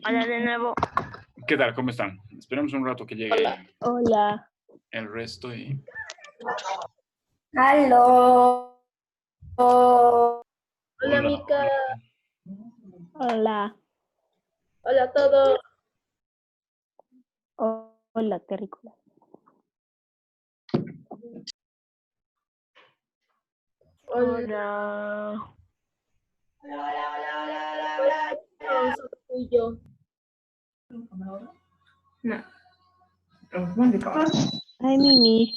Hola de nuevo. ¿Qué tal? ¿Cómo están? Esperemos un rato que llegue Hola. el resto y... Aló. Hola. Hola, Mica. Hola. Hola a todos. Hola, terrícola. Hola. Hola. Solo soy yo. No. Ay, Mimi.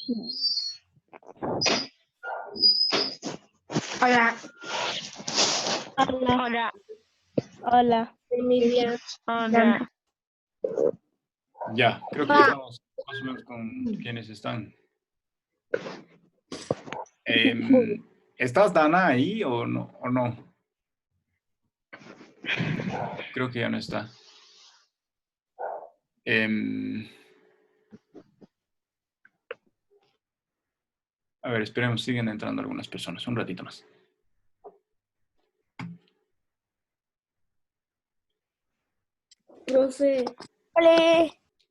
Hola. Hola. Hola. Hola. Emilia. Hola. Ya, creo que ya estamos más o menos con quienes están. ¿Estás, Dana, ahí o no? Creo que ya no está. A ver, esperemos, siguen entrando algunas personas. Un ratito más. Profe. Hola.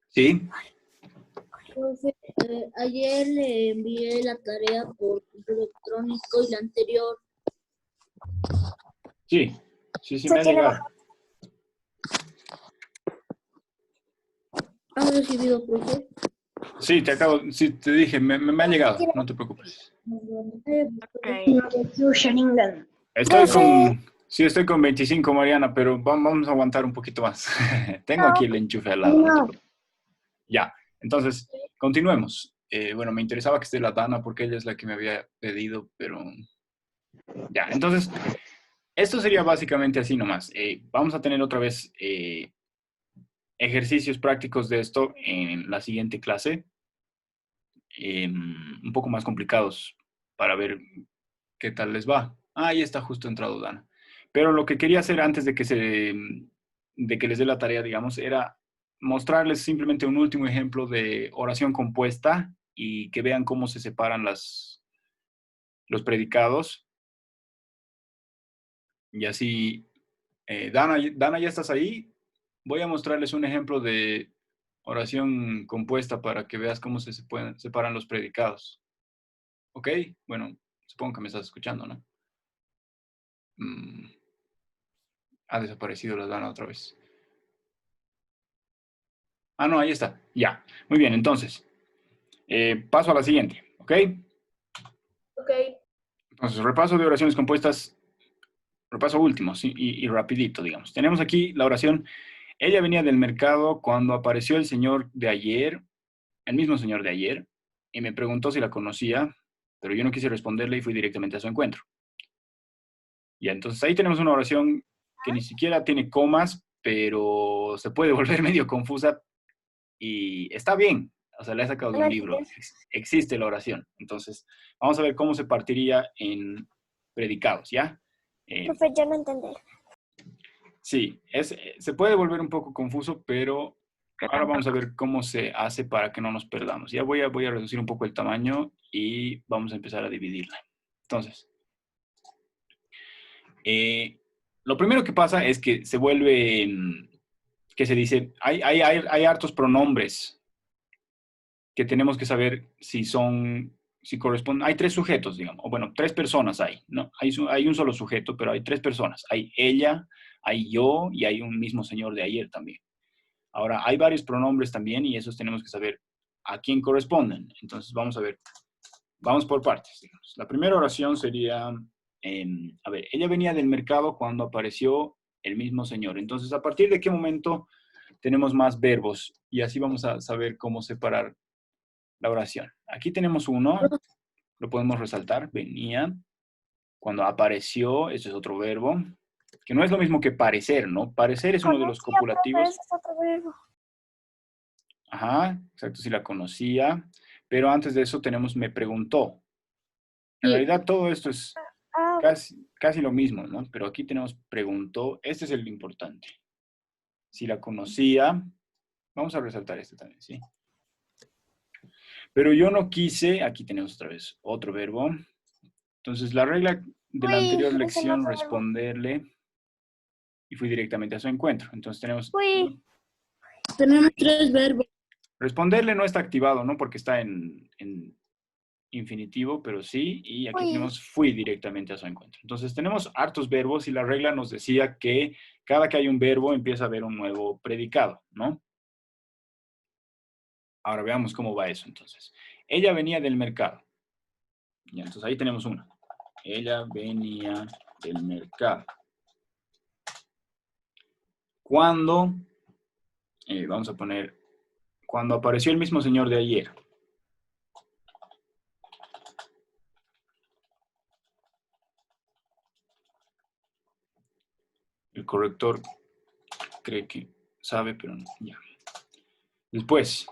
¿Sí? Profe, ayer le envié la tarea por correo electrónico y la anterior. Sí, me ha llegado. ¿Has recibido, profe? Sí, te dije, me ha llegado, no te preocupes. Estoy con 25, Mariana, pero vamos a aguantar un poquito más. Tengo aquí el enchufe al lado. No te preocupes. Ya, entonces, continuemos. Bueno, me interesaba que esté la Dana porque ella es la que me había pedido, pero... Ya, entonces, esto sería básicamente así nomás. Vamos a tener otra vez ejercicios prácticos de esto en la siguiente clase. Un poco más complicados para ver qué tal les va. Ahí está justo entrado Dana. Pero lo que quería hacer antes de que les dé la tarea, digamos, era mostrarles simplemente un último ejemplo de oración compuesta y que vean cómo se separan los predicados. Y así, Dana, ¿ya estás ahí? Voy a mostrarles un ejemplo de oración compuesta para que veas cómo se separan los predicados. ¿Ok? Bueno, supongo que me estás escuchando, ¿no? Ha desaparecido la Dana otra vez. Ah, no, ahí está. Ya. Muy bien, entonces. Paso a la siguiente, ¿ok? Ok. Entonces, repaso de oraciones compuestas, repaso último, sí, y rapidito, digamos. Tenemos aquí la oración, ella venía del mercado cuando apareció el señor de ayer, el mismo señor de ayer, y me preguntó si la conocía, pero yo no quise responderle y fui directamente a su encuentro. Ya, entonces ahí tenemos una oración que ni siquiera tiene comas, pero se puede volver medio confusa y está bien. O sea, la he sacado de un libro. Existe la oración. Entonces, vamos a ver cómo se partiría en predicados, ¿ya? Profe, yo no entendí. Sí, se puede volver un poco confuso, pero ahora vamos a ver cómo se hace para que no nos perdamos. Ya voy a reducir un poco el tamaño y vamos a empezar a dividirla. Entonces, lo primero que pasa es que se vuelve, que se dice, hay hartos pronombres que tenemos que saber si corresponden. Hay tres sujetos, digamos, o bueno, tres personas hay, ¿no? Hay un solo sujeto, pero hay tres personas. Hay ella, hay yo y hay un mismo señor de ayer también. Ahora, hay varios pronombres también y esos tenemos que saber a quién corresponden. Entonces, vamos a ver, vamos por partes, digamos. La primera oración sería, a ver, ella venía del mercado cuando apareció el mismo señor. Entonces, ¿a partir de qué momento tenemos más verbos? Y así vamos a saber cómo separar la oración. Aquí tenemos uno, lo podemos resaltar, venía. Cuando apareció, eso es otro verbo, que no es lo mismo que parecer, ¿no? Parecer es uno de los copulativos. Ese es otro verbo. Ajá, exacto, sí la conocía. Pero antes de eso tenemos me preguntó. En Sí. realidad todo esto es casi lo mismo, ¿no? Pero aquí tenemos preguntó. Este es el importante. Si la conocía, vamos a resaltar este también, ¿sí? Pero yo no quise, aquí tenemos otra vez otro verbo. Entonces, la regla de la anterior Uy, lección ese no es verbo. responderle y fui directamente a su encuentro. Entonces tenemos, Uy, Tenemos 3 verbos. responderle no está activado, ¿no? Porque está en infinitivo, pero sí, y aquí uy. tenemos fui directamente a su encuentro. Entonces tenemos hartos verbos y la regla nos decía que cada que hay un verbo empieza a haber un nuevo predicado, ¿no? Ahora veamos cómo va eso entonces. Ella venía del mercado. Ya, entonces ahí tenemos una. Ella venía del mercado. Cuando, vamos a poner, cuando apareció el mismo señor de ayer. El corrector cree que sabe, pero no, ya. Después,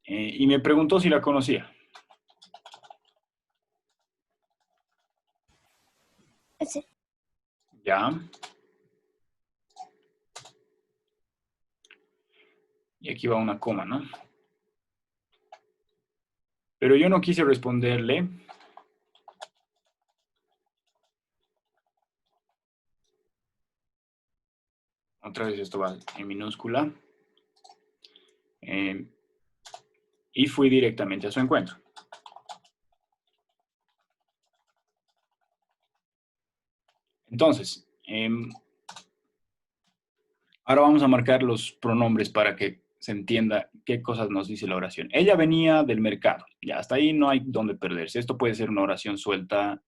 y me preguntó si la conocía. Ese. Ya. Y aquí va una coma, ¿no? Pero yo no quise responderle. Otra vez esto va en minúscula. Y fui directamente a su encuentro. Entonces, ahora vamos a marcar los pronombres para que se entienda qué cosas nos dice la oración. Ella venía del mercado. Ya, hasta ahí no hay dónde perderse. Esto puede ser una oración suelta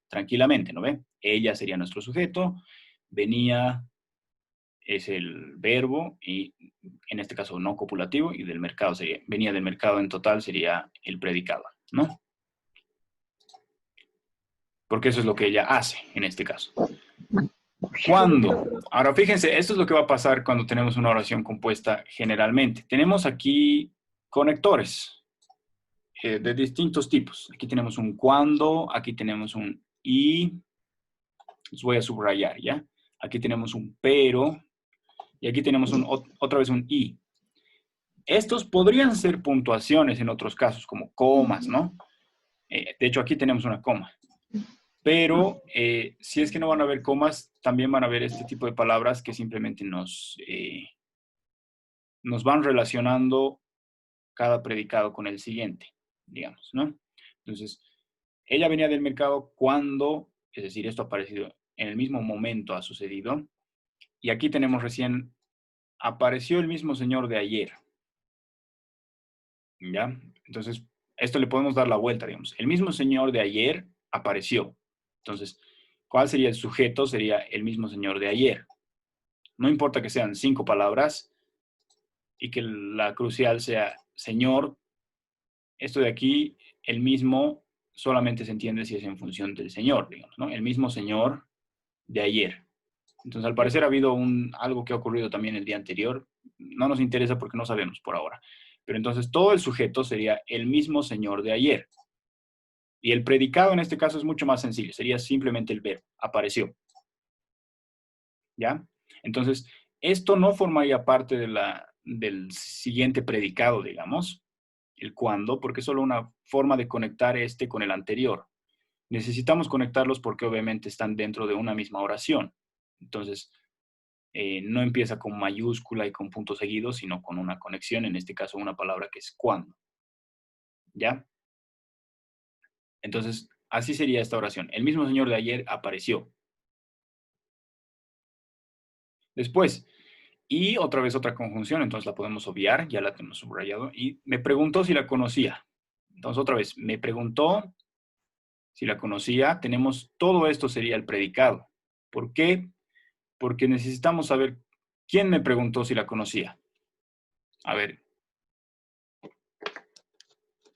tranquilamente, ¿no ve? Ella sería nuestro sujeto, venía es el verbo y en este caso no copulativo y del mercado sería, venía del mercado en total sería el predicado, ¿no? Porque eso es lo que ella hace en este caso. ¿Cuándo? Ahora fíjense, esto es lo que va a pasar cuando tenemos una oración compuesta generalmente. Tenemos aquí conectores de distintos tipos. Aquí tenemos un cuando, aquí tenemos un y, los voy a subrayar, ¿ya? Aquí tenemos un pero y aquí tenemos otra vez un y. Estos podrían ser puntuaciones en otros casos, como comas, ¿no? De hecho, aquí tenemos una coma. Pero si es que no van a haber comas, también van a haber este tipo de palabras que simplemente nos van relacionando cada predicado con el siguiente, digamos, ¿no? Entonces, ella venía del mercado cuando, es decir, esto ha aparecido en el mismo momento, ha sucedido. Y aquí tenemos recién, apareció el mismo señor de ayer, ¿ya? Entonces, esto le podemos dar la vuelta, digamos. El mismo señor de ayer apareció. Entonces, ¿cuál sería el sujeto? Sería el mismo señor de ayer. No importa que sean 5 palabras y que la crucial sea señor. Esto de aquí, el mismo, solamente se entiende si es en función del señor, digamos, ¿no? El mismo señor de ayer. Entonces, al parecer ha habido algo que ha ocurrido también el día anterior. No nos interesa porque no sabemos por ahora. Pero entonces todo el sujeto sería el mismo señor de ayer. Y el predicado en este caso es mucho más sencillo. Sería simplemente el verbo. Apareció. ¿Ya? Entonces, esto no formaría parte del siguiente predicado, digamos, el cuándo, porque es solo una forma de conectar este con el anterior. Necesitamos conectarlos porque obviamente están dentro de una misma oración. Entonces, no empieza con mayúscula y con punto seguido, sino con una conexión, en este caso una palabra que es cuándo. ¿Ya? Entonces, así sería esta oración. El mismo señor de ayer apareció. Después, y otra vez otra conjunción, entonces la podemos obviar, ya la tenemos subrayado. Y me preguntó si la conocía. Entonces, otra vez, me preguntó si la conocía. Tenemos, todo esto sería el predicado. ¿Por qué? Porque necesitamos saber quién me preguntó si la conocía. A ver,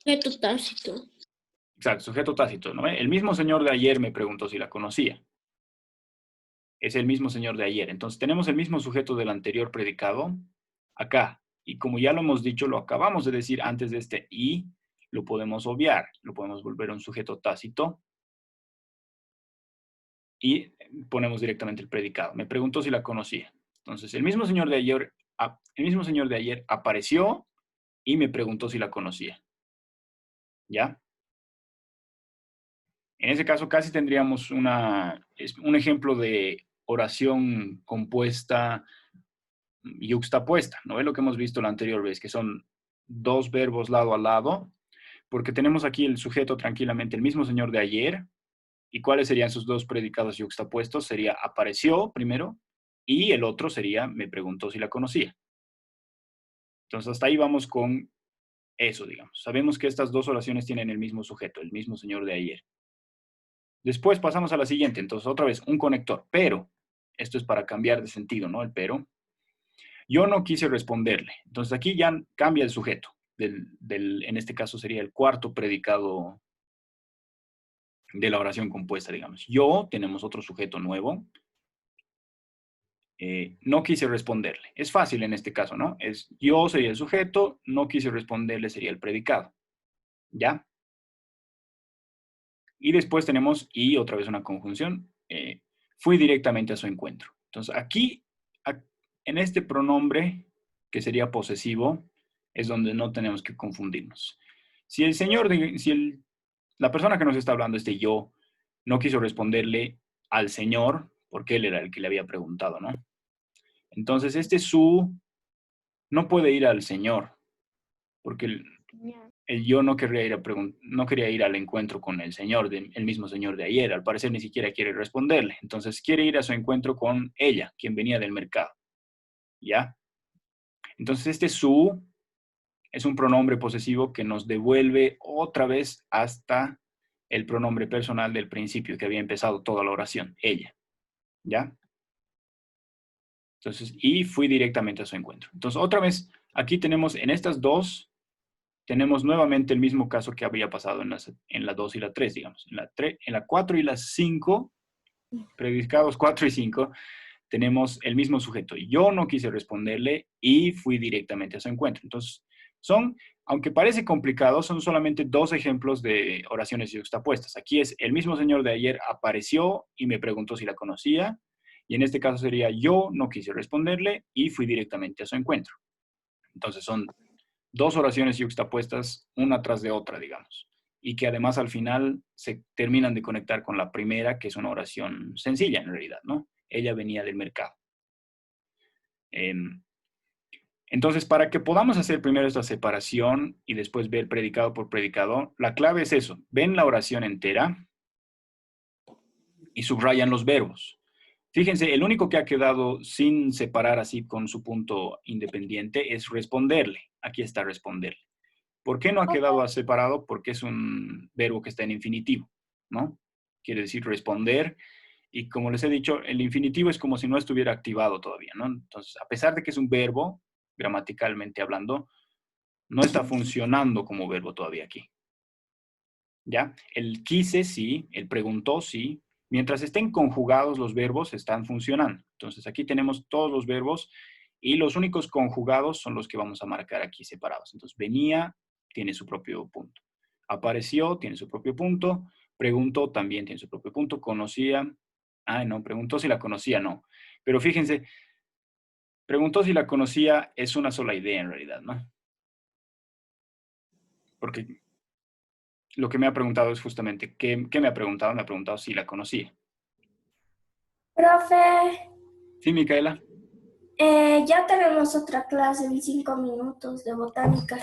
Sujeto tácito. exacto, sujeto tácito, ¿no? El mismo señor de ayer me preguntó si la conocía. Es el mismo señor de ayer. Entonces, tenemos el mismo sujeto del anterior predicado acá. Y como ya lo hemos dicho, lo acabamos de decir antes de este y, lo podemos obviar. Lo podemos volver a un sujeto tácito y ponemos directamente el predicado. Me preguntó si la conocía. Entonces, el mismo señor de ayer apareció y me preguntó si la conocía. ¿Ya? En ese caso casi tendríamos un ejemplo de oración compuesta yuxtapuesta, ¿no es lo que hemos visto la anterior vez? Que son dos verbos lado a lado, porque tenemos aquí el sujeto tranquilamente, el mismo señor de ayer. ¿Y cuáles serían sus dos predicados yuxtapuestos? Sería apareció primero y el otro sería me preguntó si la conocía. Entonces hasta ahí vamos con eso, digamos. Sabemos que estas dos oraciones tienen el mismo sujeto, el mismo señor de ayer. Después pasamos a la siguiente, entonces otra vez un conector, pero, esto es para cambiar de sentido, ¿no? El pero. Yo no quise responderle. Entonces aquí ya cambia el sujeto. En este caso sería el cuarto predicado de la oración compuesta, digamos. Yo, tenemos otro sujeto nuevo. No quise responderle. Es fácil en este caso, ¿no? Yo sería el sujeto, no quise responderle sería el predicado. ¿Ya? Y después tenemos, y otra vez una conjunción, fui directamente a su encuentro. Entonces aquí, en este pronombre, que sería posesivo, es donde no tenemos que confundirnos. Si el señor, la persona que nos está hablando, yo, no quiso responderle al señor, porque él era el que le había preguntado, ¿no? Entonces su no puede ir al señor, porque el yo no quería no quería ir al encuentro con el señor, el mismo señor de ayer. Al parecer ni siquiera quiere responderle. Entonces quiere ir a su encuentro con ella, quien venía del mercado. ¿Ya? Entonces su es un pronombre posesivo que nos devuelve otra vez hasta el pronombre personal del principio, que había empezado toda la oración, ella. ¿Ya? Entonces, y fui directamente a su encuentro. Entonces, otra vez, aquí tenemos en estas dos, tenemos nuevamente el mismo caso que había pasado en la 2 y la 3, digamos. En la 4 y la 5, predicados 4 y 5, tenemos el mismo sujeto. Yo no quise responderle y fui directamente a su encuentro. Entonces, aunque parece complicado, son solamente dos ejemplos de oraciones yuxtapuestas. Aquí es el mismo señor de ayer apareció y me preguntó si la conocía. Y en este caso sería yo no quise responderle y fui directamente a su encuentro. Entonces son dos oraciones yuxtapuestas una tras de otra, digamos, y que además al final se terminan de conectar con la primera, que es una oración sencilla en realidad, ¿no? Ella venía del mercado. Entonces, para que podamos hacer primero esta separación y después ver predicado por predicado, la clave es eso. Ven la oración entera y subrayan los verbos. Fíjense, el único que ha quedado sin separar así con su punto independiente es responderle. Aquí está responderle. ¿Por qué no ha quedado separado? Porque es un verbo que está en infinitivo, ¿no? Quiere decir responder. Y como les he dicho, el infinitivo es como si no estuviera activado todavía, ¿no? Entonces, a pesar de que es un verbo, gramaticalmente hablando, no está funcionando como verbo todavía aquí. ¿Ya? El quise sí, el preguntó sí. Mientras estén conjugados los verbos, están funcionando. Entonces, aquí tenemos todos los verbos y los únicos conjugados son los que vamos a marcar aquí separados. Entonces, venía, tiene su propio punto. Apareció, tiene su propio punto. Preguntó, también tiene su propio punto. Conocía, no, preguntó si la conocía, no. Pero fíjense, preguntó si la conocía es una sola idea en realidad, ¿no? Porque lo que me ha preguntado es justamente, ¿qué me ha preguntado? Me ha preguntado si la conocía. Profe, Sí, Micaela. ya tenemos otra clase en 5 minutos de botánica.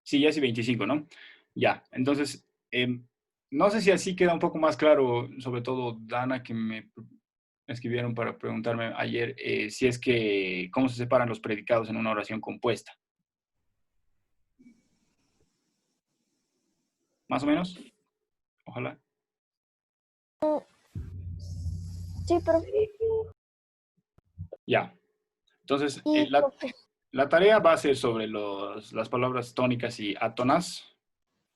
Sí, ya sí 25, ¿no? Ya, entonces, no sé si así queda un poco más claro, sobre todo Dana, que me escribieron para preguntarme ayer, si es que, ¿cómo se separan los predicados en una oración compuesta? ¿Más o menos? Ojalá. Sí, profe. Ya. Entonces, Y, profe, la tarea va a ser sobre las palabras tónicas y átonas,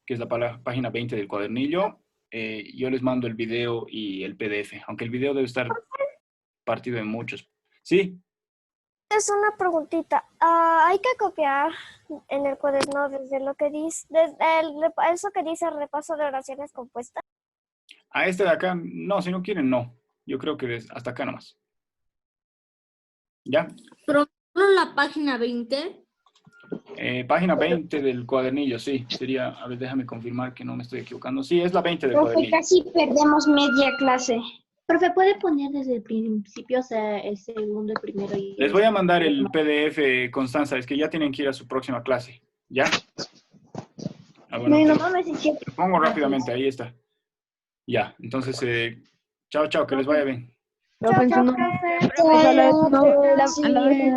que es la página 20 del cuadernillo. Yo les mando el video y el PDF, aunque el video debe estar partido en muchos. ¿Sí? es una preguntita. Hay que copiar en el cuaderno desde lo que dice, eso que dice repaso de oraciones compuestas. A este de acá, no, si no quieren, no. Yo creo que hasta acá nomás. ¿Ya? Pero solo la página 20. Página 20 del cuadernillo, sí. Sería, a ver, déjame confirmar que no me estoy equivocando. Sí, es la 20 del Profe, cuadernillo. casi perdemos media clase. Profe, ¿puede poner desde el principio, o sea, el segundo, el primero y Les voy a mandar el PDF, Constanza, es que ya tienen que ir a su próxima clase. ¿Ya? Ah, bueno, No, te no lo mames, es que pongo rápidamente, ahí está. Ya, entonces, chao, chao, que les vaya bien. Chao, Profe, en su chao, nombre. profe. Profe, solo Chao, a la vez